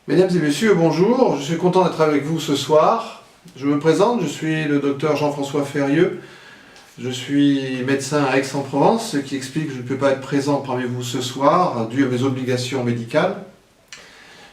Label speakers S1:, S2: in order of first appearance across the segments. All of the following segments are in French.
S1: Mesdames et messieurs, bonjour, je suis content d'être avec vous ce soir. Je me présente, je suis le docteur Jean-François Ferrieux. Je suis médecin à Aix-en-Provence, ce qui explique que je ne peux pas être présent parmi vous ce soir, dû à mes obligations médicales.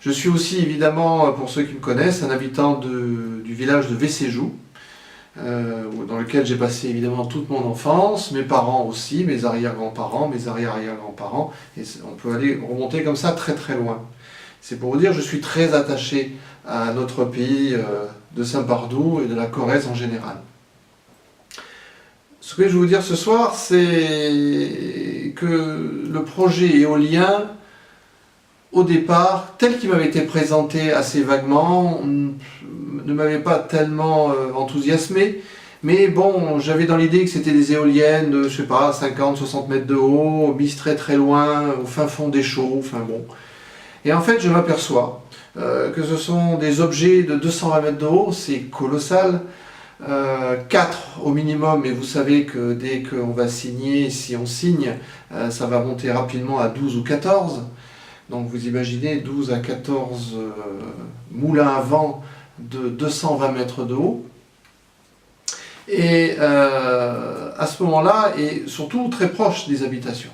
S1: Je suis aussi, évidemment, pour ceux qui me connaissent, un habitant du village de Vécéjoux, dans lequel j'ai passé évidemment toute mon enfance, mes parents aussi, mes arrière-grands-parents, mes arrière-arrière-grands-parents, et on peut aller remonter comme ça très très loin. C'est pour vous dire, je suis très attaché à notre pays de Saint-Pardoux et de la Corrèze en général. Ce que je vais vous dire ce soir, c'est que le projet éolien, au départ, tel qu'il m'avait été présenté assez vaguement, ne m'avait pas tellement enthousiasmé. Mais bon, j'avais dans l'idée que c'était des éoliennes de, je sais pas, 50-60 mètres de haut, mises très très loin, au fin fond des chauds, enfin bon. Et en fait, je m'aperçois que ce sont des objets de 220 mètres de haut, c'est colossal. 4 au minimum, et vous savez que dès qu'on va signer, si on signe, ça va monter rapidement à 12 ou 14. Donc vous imaginez 12 à 14 moulins à vent de 220 mètres de haut. Et à ce moment-là, et surtout très proche des habitations.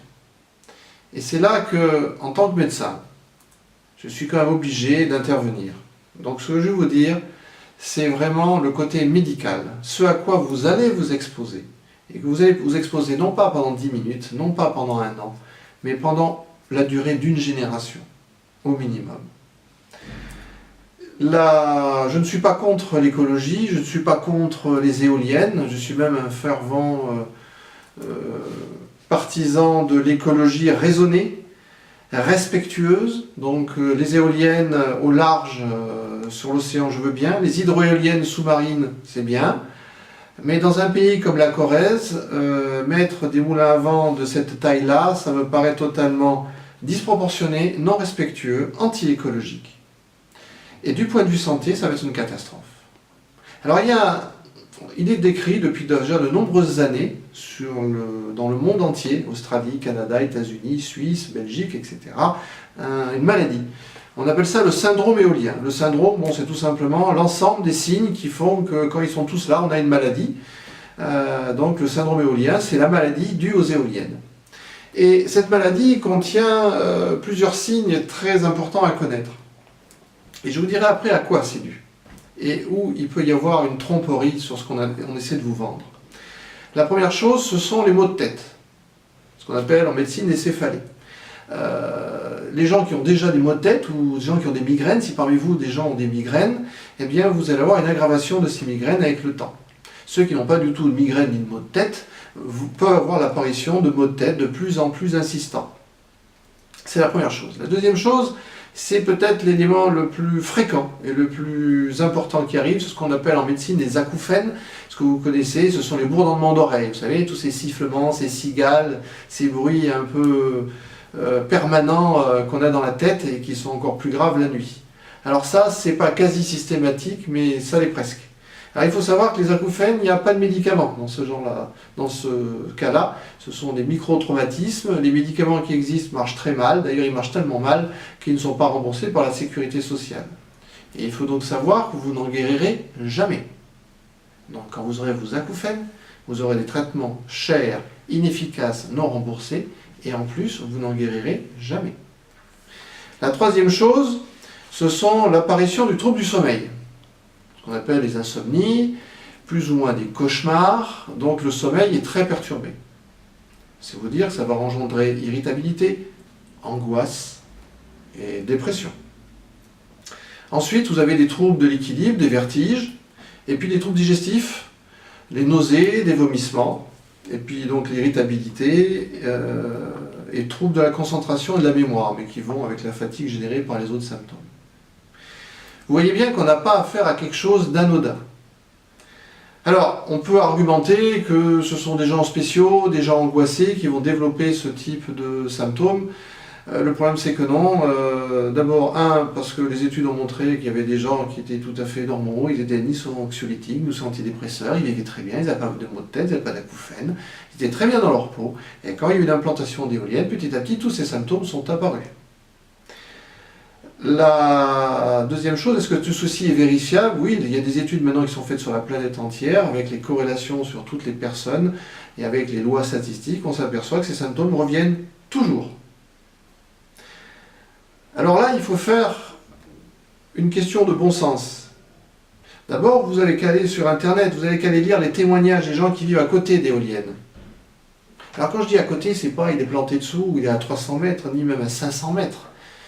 S1: Et c'est là que, en tant que médecin, je suis quand même obligé d'intervenir. Donc ce que je vais vous dire, c'est vraiment le côté médical, ce à quoi vous allez vous exposer. Et que vous allez vous exposer non pas pendant 10 minutes, non pas pendant un an, mais pendant la durée d'une génération, au minimum. Là, je ne suis pas contre l'écologie, je ne suis pas contre les éoliennes, je suis même un fervent partisan de l'écologie raisonnée, respectueuse. Donc les éoliennes au large, sur l'océan, je veux bien. Les hydroéoliennes sous-marines, c'est bien. Mais dans un pays comme la Corrèze, mettre des moulins à vent de cette taille-là, ça me paraît totalement disproportionné, non respectueux, anti-écologique. Et du point de vue santé, ça va être une catastrophe. Alors il est décrit depuis déjà de nombreuses années dans le monde entier, Australie, Canada, États-Unis, Suisse, Belgique, etc., une maladie. On appelle ça le syndrome éolien. Le syndrome, bon, c'est tout simplement l'ensemble des signes qui font que quand ils sont tous là, on a une maladie. Donc le syndrome éolien, c'est la maladie due aux éoliennes. Et cette maladie contient plusieurs signes très importants à connaître. Et je vous dirai après à quoi c'est dû. Et où il peut y avoir une tromperie sur ce qu'on essaie de vous vendre. La première chose, ce sont les maux de tête. Ce qu'on appelle en médecine les céphalées. Les gens qui ont déjà des maux de tête ou les gens qui ont des migraines, si parmi vous des gens ont des migraines, eh bien vous allez avoir une aggravation de ces migraines avec le temps. Ceux qui n'ont pas du tout de migraine ni de maux de tête, vous peuvent avoir l'apparition de maux de tête de plus en plus insistants. C'est la première chose. La deuxième chose, c'est peut-être l'élément le plus fréquent et le plus important qui arrive, c'est ce qu'on appelle en médecine les acouphènes. Ce que vous connaissez, ce sont les bourdonnements d'oreilles. Vous savez, tous ces sifflements, ces cigales, ces bruits un peu permanents qu'on a dans la tête et qui sont encore plus graves la nuit. Alors ça, c'est pas quasi systématique, mais ça l'est presque. Alors il faut savoir que les acouphènes, il n'y a pas de médicaments dans ce genre-là, dans ce cas-là. Ce sont des micro-traumatismes. Les médicaments qui existent marchent très mal. D'ailleurs, ils marchent tellement mal qu'ils ne sont pas remboursés par la sécurité sociale. Et il faut donc savoir que vous n'en guérirez jamais. Donc quand vous aurez vos acouphènes, vous aurez des traitements chers, inefficaces, non remboursés, et en plus, vous n'en guérirez jamais. La troisième chose, ce sont l'apparition du trouble du sommeil. On appelle les insomnies, plus ou moins des cauchemars, donc le sommeil est très perturbé. C'est vous dire que ça va engendrer irritabilité, angoisse et dépression. Ensuite, vous avez des troubles de l'équilibre, des vertiges, et puis des troubles digestifs, les nausées, des vomissements, et puis donc l'irritabilité et troubles de la concentration et de la mémoire, mais qui vont avec la fatigue générée par les autres symptômes. Vous voyez bien qu'on n'a pas affaire à quelque chose d'anodin. Alors, on peut argumenter que ce sont des gens spéciaux, des gens angoissés qui vont développer ce type de symptômes. Le problème, c'est que non. D'abord, parce que les études ont montré qu'il y avait des gens qui étaient tout à fait normaux, ils étaient ni sous anxiolytiques, ni sous antidépresseurs, ils vivaient très bien, ils n'avaient pas de maux de tête, ils n'avaient pas d'acouphènes, ils étaient très bien dans leur peau. Et quand il y a eu l'implantation d'éoliennes, petit à petit, tous ces symptômes sont apparus. La deuxième chose, est-ce que tout ceci est vérifiable? Oui, il y a des études maintenant qui sont faites sur la planète entière, avec les corrélations sur toutes les personnes, et avec les lois statistiques, on s'aperçoit que ces symptômes reviennent toujours. Alors là, il faut faire une question de bon sens. D'abord, vous allez qu'aller sur Internet, vous allez qu'aller lire les témoignages des gens qui vivent à côté d'éoliennes. Alors quand je dis à côté, c'est pas il est planté dessous, ou il est à 300 mètres, ni même à 500 mètres.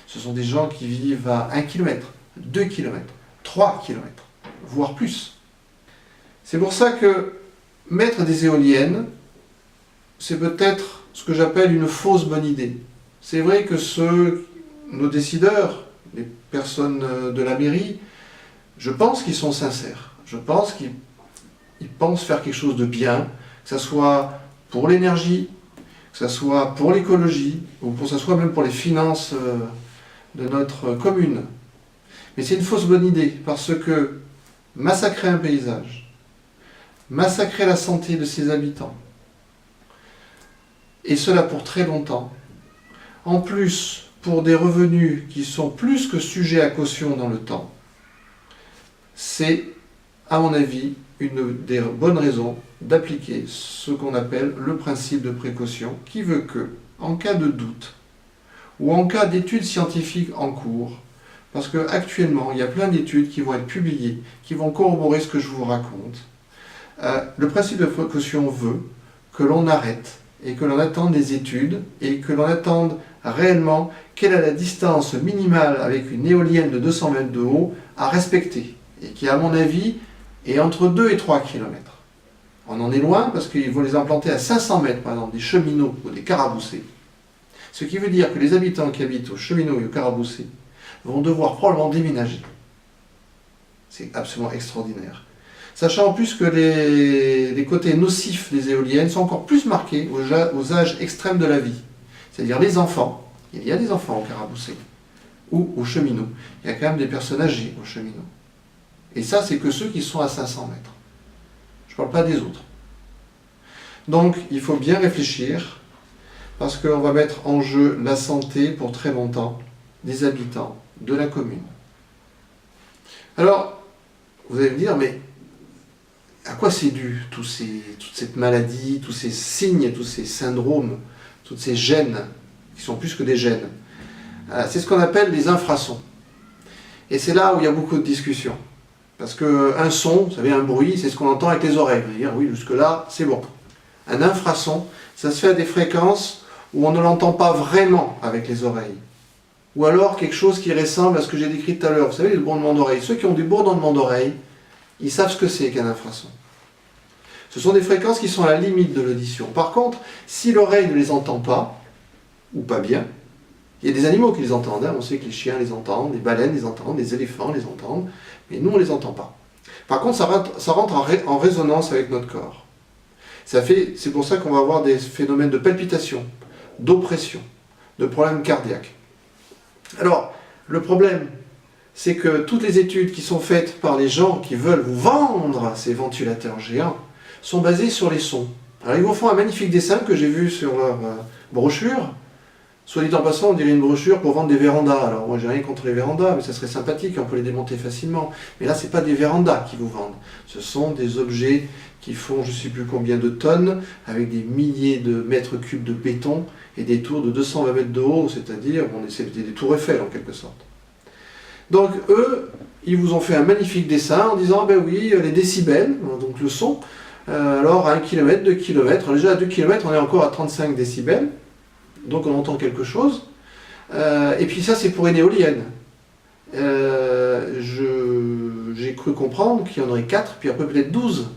S1: Ce sont des gens qui vivent à 1 km, 2 km, 3 km, voire plus. C'est pour ça que mettre des éoliennes, c'est peut-être ce que j'appelle une fausse bonne idée. C'est vrai que nos décideurs, les personnes de la mairie, je pense qu'ils sont sincères. Je pense qu'ils pensent faire quelque chose de bien, que ce soit pour l'énergie, que ce soit pour l'écologie, ou que ce soit même pour les finances de notre commune. Mais c'est une fausse bonne idée, parce que massacrer un paysage, massacrer la santé de ses habitants, et cela pour très longtemps, en plus pour des revenus qui sont plus que sujets à caution dans le temps, c'est, à mon avis, une des bonnes raisons d'appliquer ce qu'on appelle le principe de précaution, qui veut que, en cas de doute, ou en cas d'études scientifiques en cours, parce qu'actuellement, il y a plein d'études qui vont être publiées, qui vont corroborer ce que je vous raconte, le principe de précaution veut que l'on arrête et que l'on attende des études et que l'on attende réellement quelle est la distance minimale avec une éolienne de 200 mètres de haut à respecter, et qui, à mon avis, est entre 2 et 3 km. On en est loin parce qu'ils vont les implanter à 500 mètres, par exemple, des cheminots ou des caraboussés. Ce qui veut dire que les habitants qui habitent aux cheminots et aux caraboussés vont devoir probablement déménager. C'est absolument extraordinaire. Sachant en plus que les côtés nocifs des éoliennes sont encore plus marqués aux âges extrêmes de la vie. C'est-à-dire les enfants. Il y a des enfants aux caraboussés ou aux cheminots. Il y a quand même des personnes âgées aux cheminots. Et ça, c'est que ceux qui sont à 500 mètres. Je ne parle pas des autres. Donc, il faut bien réfléchir, parce qu'on va mettre en jeu la santé pour très longtemps des habitants de la commune. Alors, vous allez me dire, mais à quoi c'est dû toute cette maladie, tous ces signes, tous ces syndromes, toutes ces gènes, qui sont plus que des gènes? C'est ce qu'on appelle les infrasons. Et c'est là où il y a beaucoup de discussions. Parce qu'un son, vous savez, un bruit, c'est ce qu'on entend avec les oreilles. Vous allez dire, oui, jusque-là, c'est bon. Un infrason, ça se fait à des fréquences où on ne l'entend pas vraiment avec les oreilles. Ou alors quelque chose qui ressemble à ce que j'ai décrit tout à l'heure. Vous savez, les bourdonnements d'oreilles. Ceux qui ont des bourdonnements d'oreilles, ils savent ce que c'est qu'un infrason. Ce sont des fréquences qui sont à la limite de l'audition. Par contre, si l'oreille ne les entend pas, ou pas bien, il y a des animaux qui les entendent. On sait que les chiens les entendent, les baleines les entendent, les éléphants les entendent, mais nous on ne les entend pas. Par contre, ça rentre en résonance avec notre corps. C'est pour ça qu'on va avoir des phénomènes de palpitation, d'oppression, de problèmes cardiaques. Alors, le problème, c'est que toutes les études qui sont faites par les gens qui veulent vous vendre ces ventilateurs géants sont basées sur les sons. Alors, ils vous font un magnifique dessin que j'ai vu sur leur brochure. Soit dit en passant, on dirait une brochure pour vendre des vérandas. Alors, moi, j'ai rien contre les vérandas, mais ça serait sympathique, on peut les démonter facilement. Mais là, ce n'est pas des vérandas qui vous vendent. Ce sont des objets qui font je ne sais plus combien de tonnes, avec des milliers de mètres cubes de béton et des tours de 220 mètres de haut, c'est-à-dire c'est des tours Eiffel en quelque sorte. Donc eux, ils vous ont fait un magnifique dessin en disant, ben oui, les décibels, donc le son, alors à 1 km, 2 km, déjà à 2 km on est encore à 35 décibels, donc on entend quelque chose, et puis ça c'est pour une éolienne. J'ai cru comprendre qu'il y en aurait 4, puis après peut-être 12.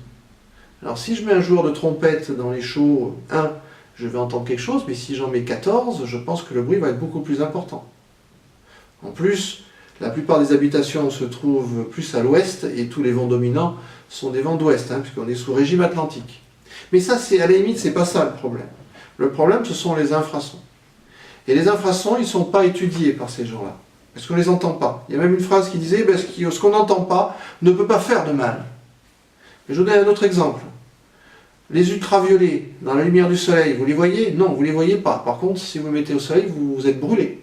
S1: Alors si je mets un joueur de trompette dans les shows 1, je vais entendre quelque chose, mais si j'en mets 14, je pense que le bruit va être beaucoup plus important. En plus, la plupart des habitations se trouvent plus à l'ouest, et tous les vents dominants sont des vents d'ouest, puisqu'on est sous régime atlantique. Mais ça, à la limite, c'est pas ça le problème. Le problème, ce sont les infrasons. Et les infrasons, ils ne sont pas étudiés par ces gens-là, parce qu'on ne les entend pas. Il y a même une phrase qui disait, ce qu'on n'entend pas ne peut pas faire de mal. Mais je vous donne un autre exemple. Les ultraviolets, dans la lumière du soleil, vous les voyez? Non, vous ne les voyez pas. Par contre, si vous les mettez au soleil, vous êtes brûlé.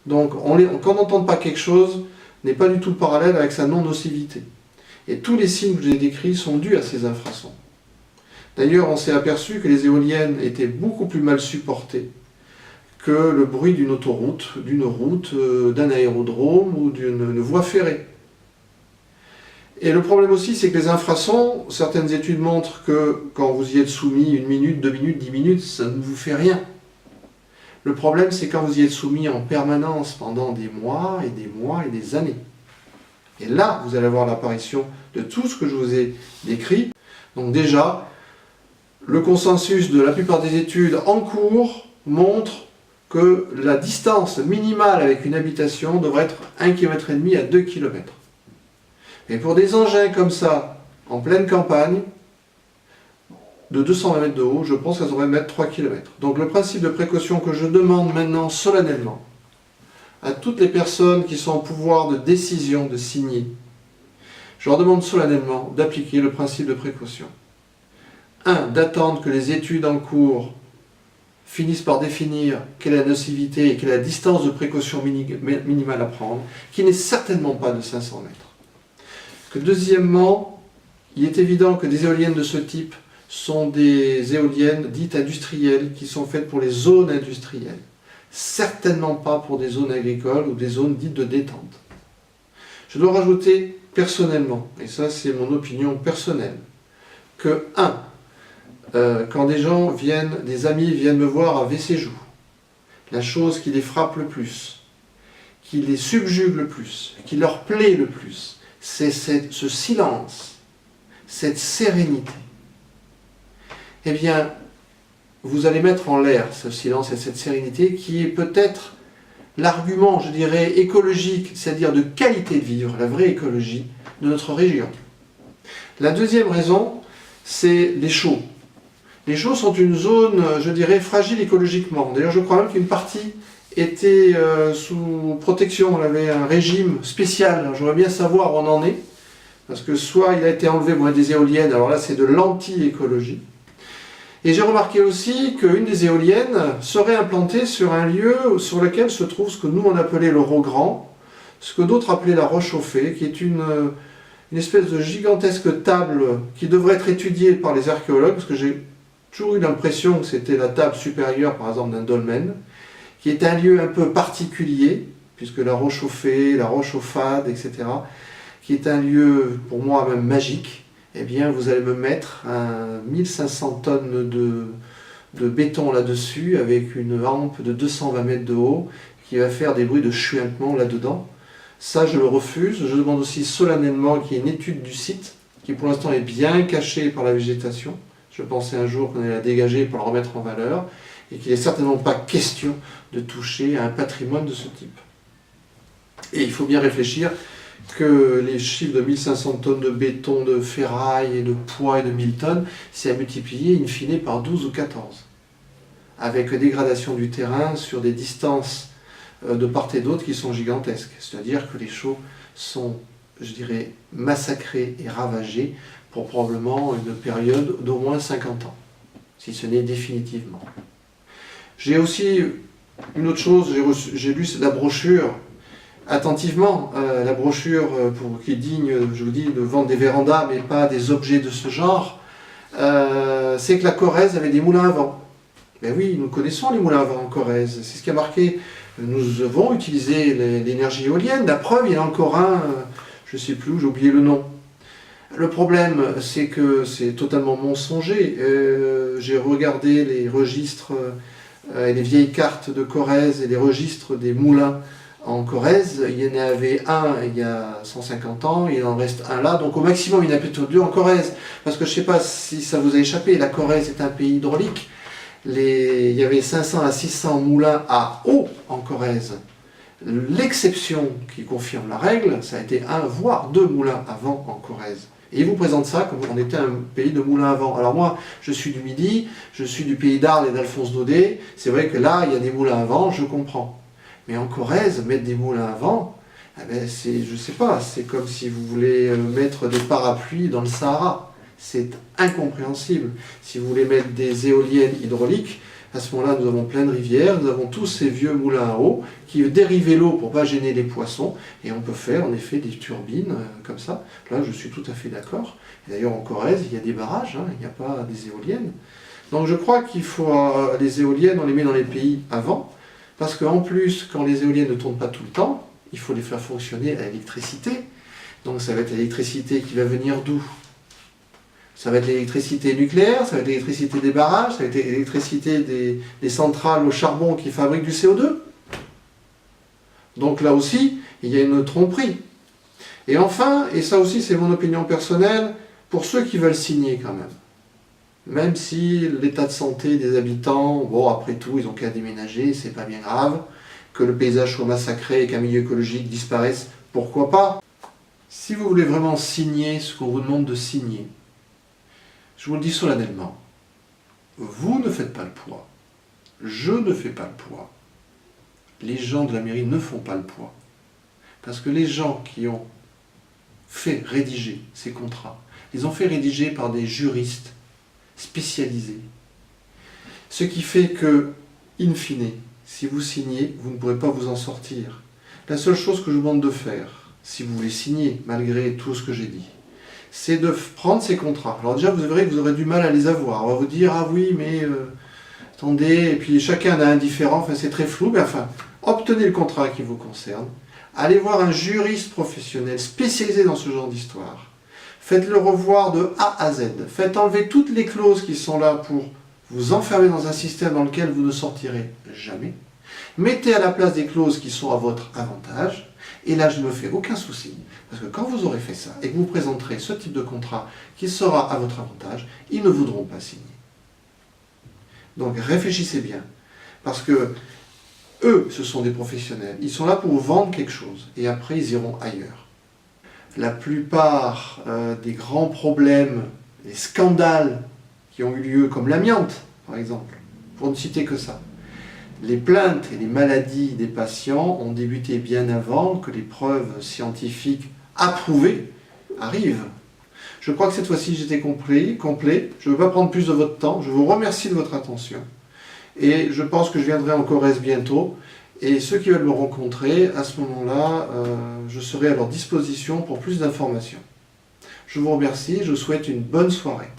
S1: Donc quand on n'entend pas quelque chose, n'est pas du tout parallèle avec sa non-nocivité. Et tous les signes que j'ai décrits sont dus à ces infrasons. D'ailleurs, on s'est aperçu que les éoliennes étaient beaucoup plus mal supportées que le bruit d'une autoroute, d'une route, d'un aérodrome ou d'une voie ferrée. Et le problème aussi, c'est que les infrasons, certaines études montrent que quand vous y êtes soumis 1 minute, 2 minutes, 10 minutes, ça ne vous fait rien. Le problème, c'est quand vous y êtes soumis en permanence pendant des mois et des mois et des années. Et là, vous allez avoir l'apparition de tout ce que je vous ai décrit. Donc déjà, le consensus de la plupart des études en cours montre que la distance minimale avec une habitation devrait être 1,5 km à 2 km. Et pour des engins comme ça, en pleine campagne, de 220 mètres de haut, je pense qu'elles devraient mettre 3 km. Donc le principe de précaution que je demande maintenant solennellement à toutes les personnes qui sont en pouvoir de décision de signer, je leur demande solennellement d'appliquer le principe de précaution. 1. D'attendre que les études en cours finissent par définir quelle est la nocivité et quelle est la distance de précaution minimale à prendre, qui n'est certainement pas de 500 mètres. Que deuxièmement, il est évident que des éoliennes de ce type sont des éoliennes dites industrielles qui sont faites pour les zones industrielles, certainement pas pour des zones agricoles ou des zones dites de détente. Je dois rajouter personnellement, et ça c'est mon opinion personnelle, que 1. Quand des amis viennent me voir avec séjour, la chose qui les frappe le plus, qui les subjugue le plus, qui leur plaît le plus, c'est ce silence, cette sérénité. Eh bien, vous allez mettre en l'air ce silence et cette sérénité qui est peut-être l'argument, je dirais, écologique, c'est-à-dire de qualité de vivre, la vraie écologie de notre région. La deuxième raison, c'est les chaux. Les chaux sont une zone, je dirais, fragile écologiquement. D'ailleurs, je crois même qu'une partie était sous protection, on avait un régime spécial. J'aimerais bien savoir où on en est, parce que soit il a été enlevé des éoliennes, alors là c'est de l'anti-écologie. Et j'ai remarqué aussi qu'une des éoliennes serait implantée sur un lieu sur lequel se trouve ce que nous on appelait le Rogrand, ce que d'autres appelaient la Roche-Chauffée, qui est une espèce de gigantesque table qui devrait être étudiée par les archéologues, parce que j'ai toujours eu l'impression que c'était la table supérieure, par exemple, d'un dolmen, qui est un lieu un peu particulier, puisque la Roche-Chauffée, la Roche-Chauffade, etc., qui est un lieu, pour moi, même magique. Eh bien, vous allez me mettre 1500 tonnes de béton là-dessus, avec une hampe de 220 mètres de haut, qui va faire des bruits de chuintement là-dedans. Ça, je le refuse. Je demande aussi solennellement qu'il y ait une étude du site, qui pour l'instant est bien cachée par la végétation. Je pensais un jour qu'on allait la dégager pour la remettre en valeur, et qu'il n'est certainement pas question de toucher à un patrimoine de ce type. Et il faut bien réfléchir que les chiffres de 1500 tonnes de béton, de ferraille et de poids et de 1000 tonnes, c'est à multiplier in fine par 12 ou 14. Avec dégradation du terrain sur des distances de part et d'autre qui sont gigantesques. C'est-à-dire que les chaux sont, je dirais, massacrés et ravagés pour probablement une période d'au moins 50 ans, si ce n'est définitivement. J'ai aussi une autre chose, j'ai lu la brochure attentivement, la brochure qui est digne, je vous dis, de vendre des vérandas, mais pas des objets de ce genre, c'est que la Corrèze avait des moulins à vent. Ben oui, nous connaissons les moulins à vent en Corrèze, c'est ce qui a marqué. Nous avons utilisé l'énergie éolienne, la preuve, il y en a encore un, je ne sais plus où, j'ai oublié le nom. Le problème, c'est que c'est totalement mensonger. J'ai regardé les registres et les vieilles cartes de Corrèze et les registres des moulins en Corrèze. Il y en avait un il y a 150 ans, il en reste un là, donc au maximum il y en a plutôt deux en Corrèze. Parce que je ne sais pas si ça vous a échappé, la Corrèze est un pays hydraulique. Il y avait 500 à 600 moulins à eau en Corrèze. L'exception qui confirme la règle, ça a été un voire deux moulins à vent en Corrèze. Et ils vous présentent ça comme on était un pays de moulins à vent. Alors moi, je suis du Midi, je suis du pays d'Arles et d'Alphonse Daudet. C'est vrai que là, il y a des moulins à vent, je comprends. Mais en Corrèze, mettre des moulins à vent, eh ben c'est, je sais pas, c'est comme si vous voulez mettre des parapluies dans le Sahara. C'est incompréhensible. Si vous voulez mettre des éoliennes hydrauliques, À ce moment-là, nous avons plein de rivières, nous avons tous ces vieux moulins à eau qui dérivaient l'eau pour ne pas gêner les poissons, et on peut faire en effet des turbines comme ça. Là, je suis tout à fait d'accord. D'ailleurs, en Corrèze, il y a des barrages, hein, il n'y a pas des éoliennes. Donc je crois qu'il faut, les éoliennes, on les met dans les pays avant, parce qu'en plus, quand les éoliennes ne tournent pas tout le temps, il faut les faire fonctionner à l'électricité. Donc ça va être l'électricité qui va venir d'où? Ça va être l'électricité nucléaire, ça va être l'électricité des barrages, ça va être l'électricité des centrales au charbon qui fabriquent du CO2. Donc là aussi, il y a une tromperie. Et enfin, et ça aussi c'est mon opinion personnelle, pour ceux qui veulent signer quand même si l'état de santé des habitants, bon après tout, ils n'ont qu'à déménager, c'est pas bien grave, que le paysage soit massacré et qu'un milieu écologique disparaisse, pourquoi pas? Si vous voulez vraiment signer ce qu'on vous demande de signer, je vous le dis solennellement, vous ne faites pas le poids, je ne fais pas le poids, les gens de la mairie ne font pas le poids. Parce que les gens qui ont fait rédiger ces contrats, ils ont fait rédiger par des juristes spécialisés. Ce qui fait que, in fine, si vous signez, vous ne pourrez pas vous en sortir. La seule chose que je vous demande de faire, si vous voulez signer, malgré tout ce que j'ai dit, c'est de prendre ces contrats. Alors déjà, vous verrez que vous aurez du mal à les avoir. On va vous dire, ah oui, mais attendez, et puis chacun a un différent, enfin c'est très flou, mais enfin, obtenez le contrat qui vous concerne, allez voir un juriste professionnel spécialisé dans ce genre d'histoire, faites-le revoir de A à Z, faites enlever toutes les clauses qui sont là pour vous enfermer dans un système dans lequel vous ne sortirez jamais, mettez à la place des clauses qui sont à votre avantage, et là je ne me fais aucun souci, parce que quand vous aurez fait ça, et que vous présenterez ce type de contrat qui sera à votre avantage, ils ne voudront pas signer. Donc réfléchissez bien, parce que eux, ce sont des professionnels, ils sont là pour vous vendre quelque chose, et après ils iront ailleurs. La plupart des grands problèmes, les scandales qui ont eu lieu, comme l'amiante par exemple, pour ne citer que ça, les plaintes et les maladies des patients ont débuté bien avant que les preuves scientifiques approuvées arrivent. Je crois que cette fois-ci j'étais complet. Je ne veux pas prendre plus de votre temps. Je vous remercie de votre attention. Et je pense que je viendrai en Corrèze bientôt. Et ceux qui veulent me rencontrer, à ce moment-là, je serai à leur disposition pour plus d'informations. Je vous remercie et je vous souhaite une bonne soirée.